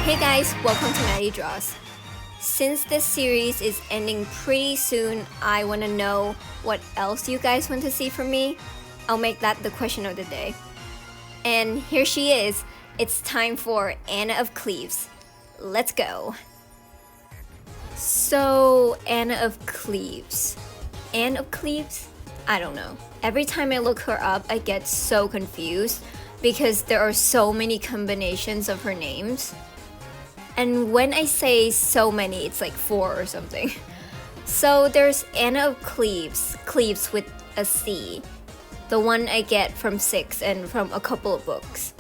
Hey guys, welcome to Maddie Draws. Since this series is ending pretty soon, I want to know what else you guys want to see from me. I'll make that the question of the day. And here she is. It's time for Anna of Cleves. Let's go. So, Anna of Cleves. Anne of Cleves? I don't know. Every time I look her up, I get so confused because there are so many combinations of her names. And when I say so many, it's like 4 or something. So there's Anna of Cleves, Cleves with a C, the one I get from Six and from a couple of books.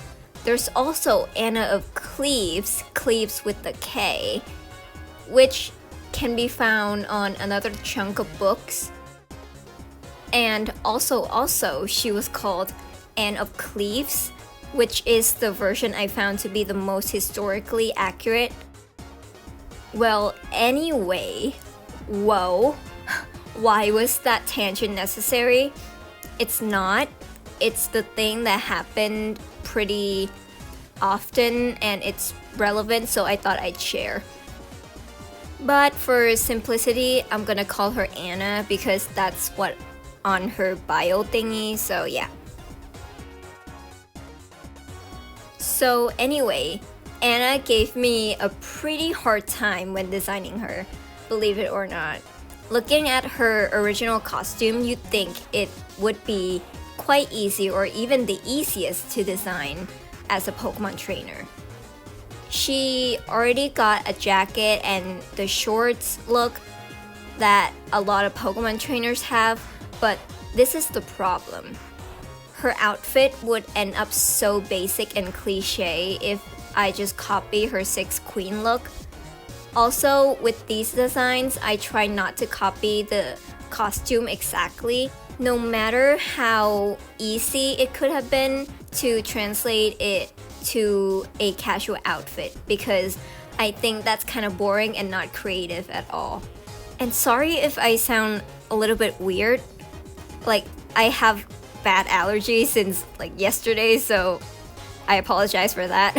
There's also Anna of Cleves, Cleves with the K, which can be found on another chunk of books. And also she was called Anne of Cleves, which is the version I found to be the most historically accurate. Well, anyway, whoa, why was that tangent necessary? It's not. It's the thing that happened pretty often and it's relevant, so I thought I'd share. But for simplicity, I'm gonna call her Anna because that's what on her bio thingy, so yeah. So anyway, Anna gave me a pretty hard time when designing her, believe it or not. Looking at her original costume, you'd think it would be quite easy or even the easiest to design as a Pokemon trainer. She already got a jacket and the shorts look that a lot of Pokemon trainers have, but this is the problem. Her outfit would end up so basic and cliche if I just copy her 6 Queen look. Also, with these designs, I try not to copy the costume exactly, no matter how easy it could have been to translate it to a casual outfit, because I think that's kind of boring and not creative at all. And sorry if I sound a little bit weird, like I have bad allergies since like yesterday, so I apologize for that.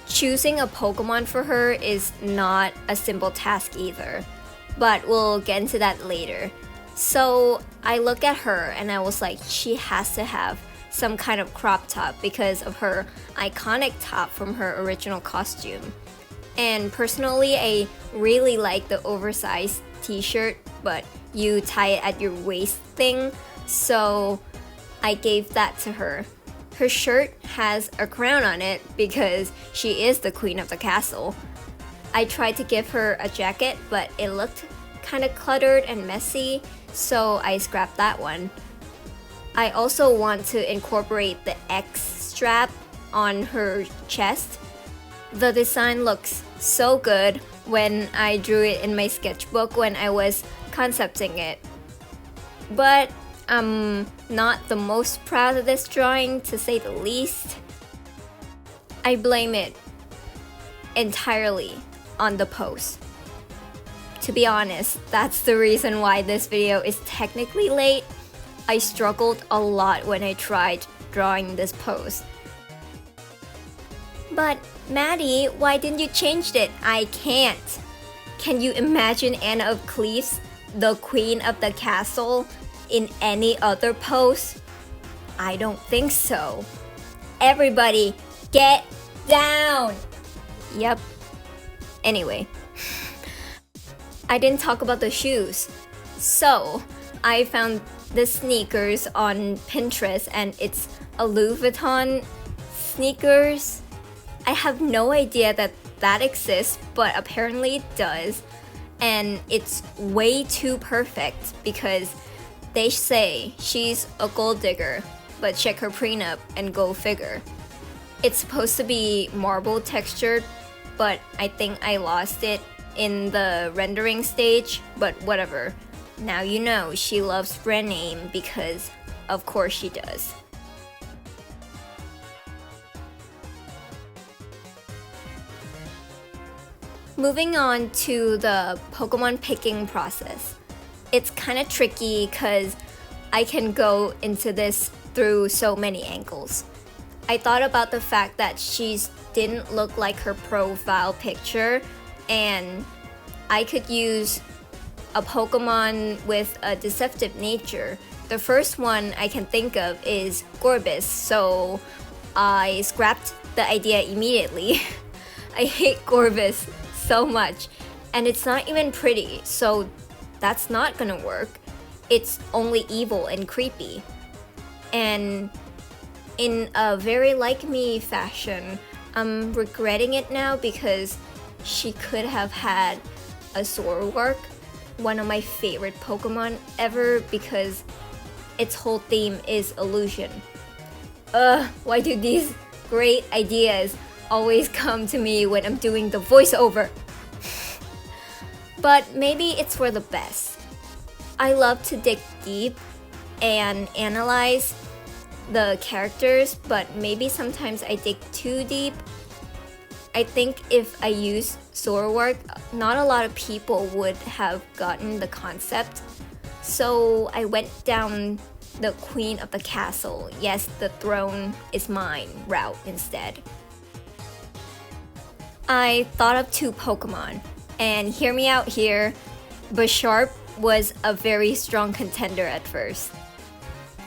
Choosing a Pokemon for her is not a simple task either, but we'll get into that later. So I look at her and I was like, she has to have some kind of crop top because of her iconic top from her original costume. And personally, I really like the oversized t-shirt, but you tie it at your waist thing, so I gave that to her. Her shirt has a crown on it because she is the queen of the castle. I tried to give her a jacket, but it looked kind of cluttered and messy, so I scrapped that one. I also want to incorporate the X strap on her chest. The design looks so good when I drew it in my sketchbook when I was concepting it. But I'm not the most proud of this drawing, to say the least. I blame it entirely on the pose. To be honest, that's the reason why this video is technically late. I struggled a lot when I tried drawing this pose. But Maddie, why didn't you change it? I can't. Can you imagine Anna of Cleves, the queen of the castle, in any other pose? I don't think so. Everybody, get down! Yep. Anyway, I didn't talk about the shoes. So, I found the sneakers on Pinterest and it's a Louis Vuitton sneakers. I have no idea that exists, but apparently it does. And it's way too perfect because they say she's a gold digger, but check her prenup and go figure. It's supposed to be marble textured, but I think I lost it in the rendering stage, but whatever. Now you know she loves brand name because of course she does. Moving on to the Pokemon picking process. It's kind of tricky because I can go into this through so many angles. I thought about the fact that she didn't look like her profile picture, and I could use a Pokemon with a deceptive nature. The first one I can think of is Gorbis, so I scrapped the idea immediately. I hate Gorbis so much, and it's not even pretty, so that's not gonna work. It's only evil and creepy. And in a very like me fashion, I'm regretting it now because she could have had a Zoroark, one of my favorite Pokemon ever, because its whole theme is illusion. Why do these great ideas always come to me when I'm doing the voiceover? But maybe it's for the best. I love to dig deep and analyze the characters, but maybe sometimes I dig too deep. I think if I use Zoroark, not a lot of people would have gotten the concept. So I went down the Queen of the Castle, yes, the throne is mine route instead. I thought of 2 Pokemon, and hear me out here, Bisharp was a very strong contender at first.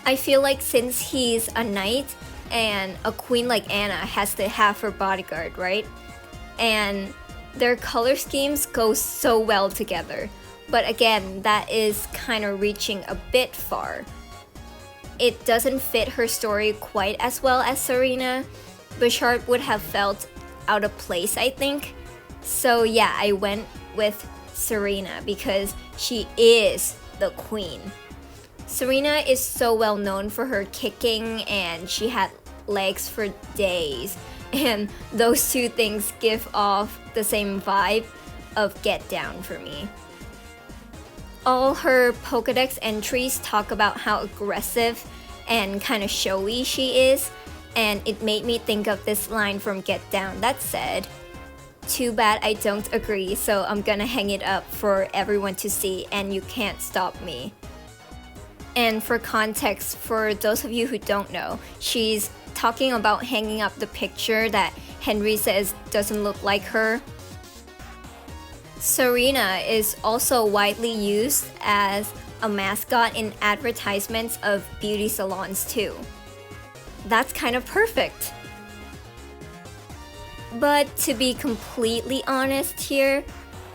I feel like since he's a knight and a queen like Anna has to have her bodyguard, right? And their color schemes go so well together. But again, that is kind of reaching a bit far. It doesn't fit her story quite as well as Serena. Bisharp would have felt out of place, I think. So yeah, I went with Serena because she is the queen. Serena is so well known for her kicking, and she had legs for days. And those 2 things give off the same vibe of Get Down for me. All her Pokédex entries talk about how aggressive and kind of showy she is, and it made me think of this line from Get Down that said, "Too bad I don't agree, so I'm gonna hang it up for everyone to see, and you can't stop me." And for context, for those of you who don't know, she's talking about hanging up the picture that Henry says doesn't look like her. Serena is also widely used as a mascot in advertisements of beauty salons too. That's kind of perfect. But to be completely honest here,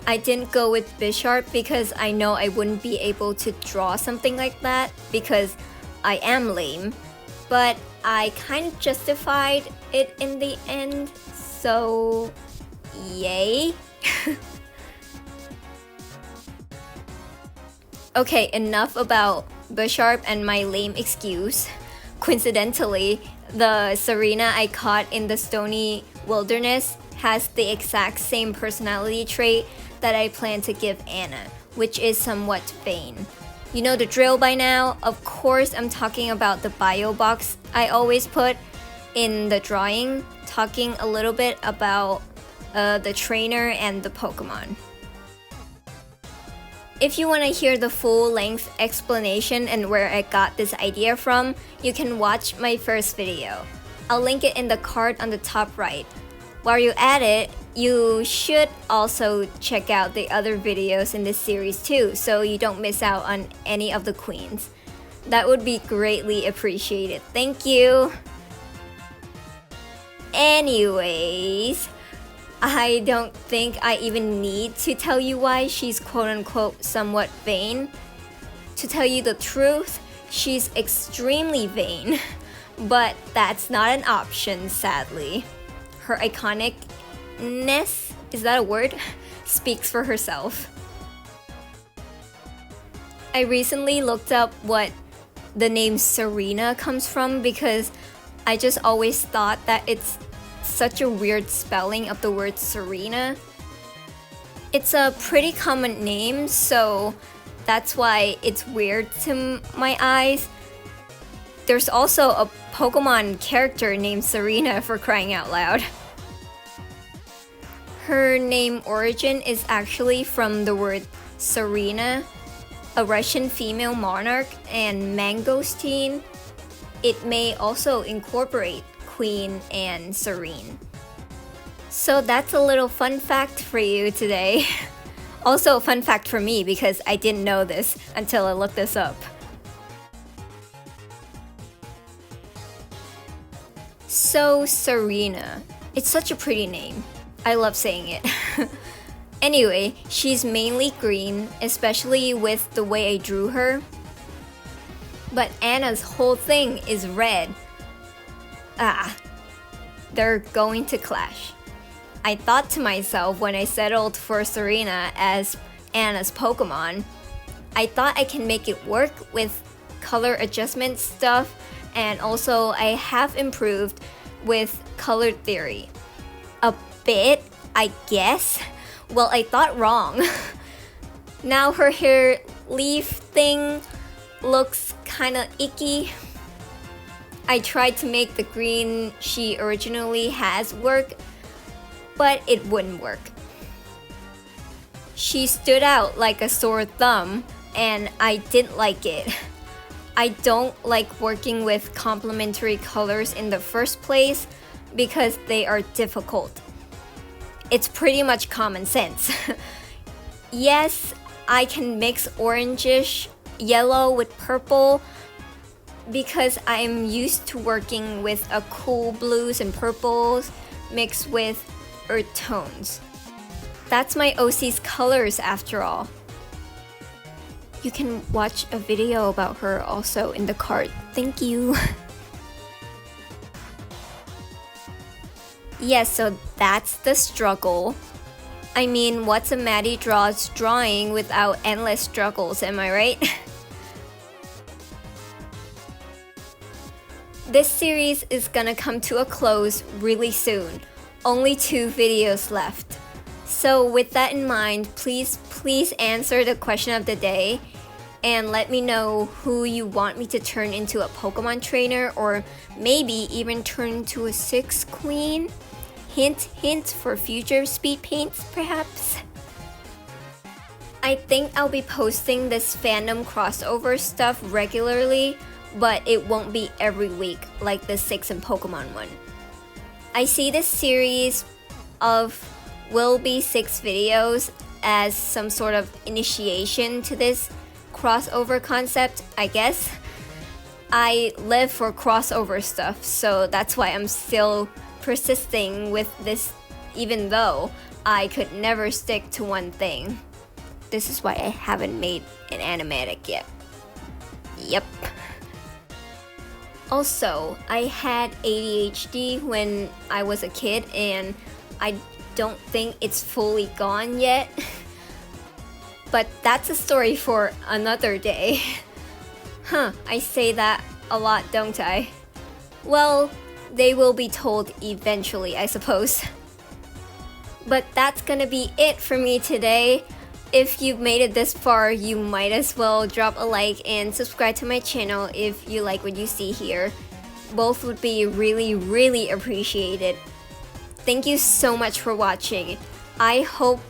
I didn't go with Bisharp because I know I wouldn't be able to draw something like that because I am lame. But I kind of justified it in the end, so yay. Okay, enough about Bisharp and my lame excuse. Coincidentally, the Serena I caught in the Stony Wilderness has the exact same personality trait that I plan to give Anna, which is somewhat vain. You know the drill by now. Of course, I'm talking about the bio box I always put in the drawing, talking a little bit about the trainer and the Pokemon. If you want to hear the full-length explanation and where I got this idea from, you can watch my first video. I'll link it in the card on the top right. While you're at it, you should also check out the other videos in this series too, so you don't miss out on any of the queens. That would be greatly appreciated. Thank you! Anyways, I don't think I even need to tell you why she's quote-unquote somewhat vain. To tell you the truth, she's extremely vain, but that's not an option, sadly. Her iconicness, is that a word? Speaks for herself. I recently looked up what the name Serena comes from because I just always thought that it's such a weird spelling of the word Serena. It's a pretty common name, so that's why it's weird to my eyes. There's also a Pokemon character named Serena, for crying out loud. Her name origin is actually from the word Serena, a Russian female monarch, and mangosteen. It may also incorporate Queen and Serene. So that's a little fun fact for you today. Also a fun fact for me because I didn't know this until I looked this up. So Serena, it's such a pretty name. I love saying it. Anyway, she's mainly green, especially with the way I drew her. But Anna's whole thing is red. They're going to clash. I thought to myself when I settled for Serena as Anna's Pokémon, I thought I can make it work with color adjustment stuff, and also I have improved with color theory. A bit, I guess. Well, I thought wrong. Now her hair leaf thing looks kinda icky. I tried to make the green she originally has work, but it wouldn't work. She stood out like a sore thumb, and I didn't like it. I don't like working with complementary colors in the first place because they are difficult. It's pretty much common sense. Yes, I can mix orangish yellow with purple because I'm used to working with a cool blues and purples mixed with earth tones. That's my OC's colors after all. You can watch a video about her also in the card. Thank you. Yes, so that's the struggle. I mean, what's a Maddie Draws drawing without endless struggles, am I right? This series is gonna come to a close really soon. Only 2 videos left. So with that in mind, please answer the question of the day and let me know who you want me to turn into a Pokemon trainer, or maybe even turn into a 6th queen. Hint for future speed paints perhaps. I think I'll be posting this fandom crossover stuff regularly, but it won't be every week like the 6 and Pokemon one. I see this series of will be 6 videos as some sort of initiation to this crossover concept, I guess. I live for crossover stuff, so that's why I'm still persisting with this even though I could never stick to one thing. This is why I haven't made an animatic yet. Yep. Also, I had ADHD when I was a kid and I don't think it's fully gone yet. But that's a story for another day. I say that a lot, don't I? Well, they will be told eventually, I suppose. But that's gonna be it for me today. If you've made it this far, you might as well drop a like and subscribe to my channel if you like what you see here. Both would be really appreciated. Thank you so much for watching. I hope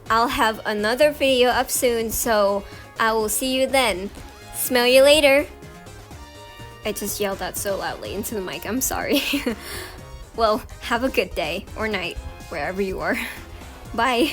I'll have another video up soon, so I will see you then. Smell you later. I just yelled that so loudly into the mic, I'm sorry. Well, have a good day or night, wherever you are. Bye.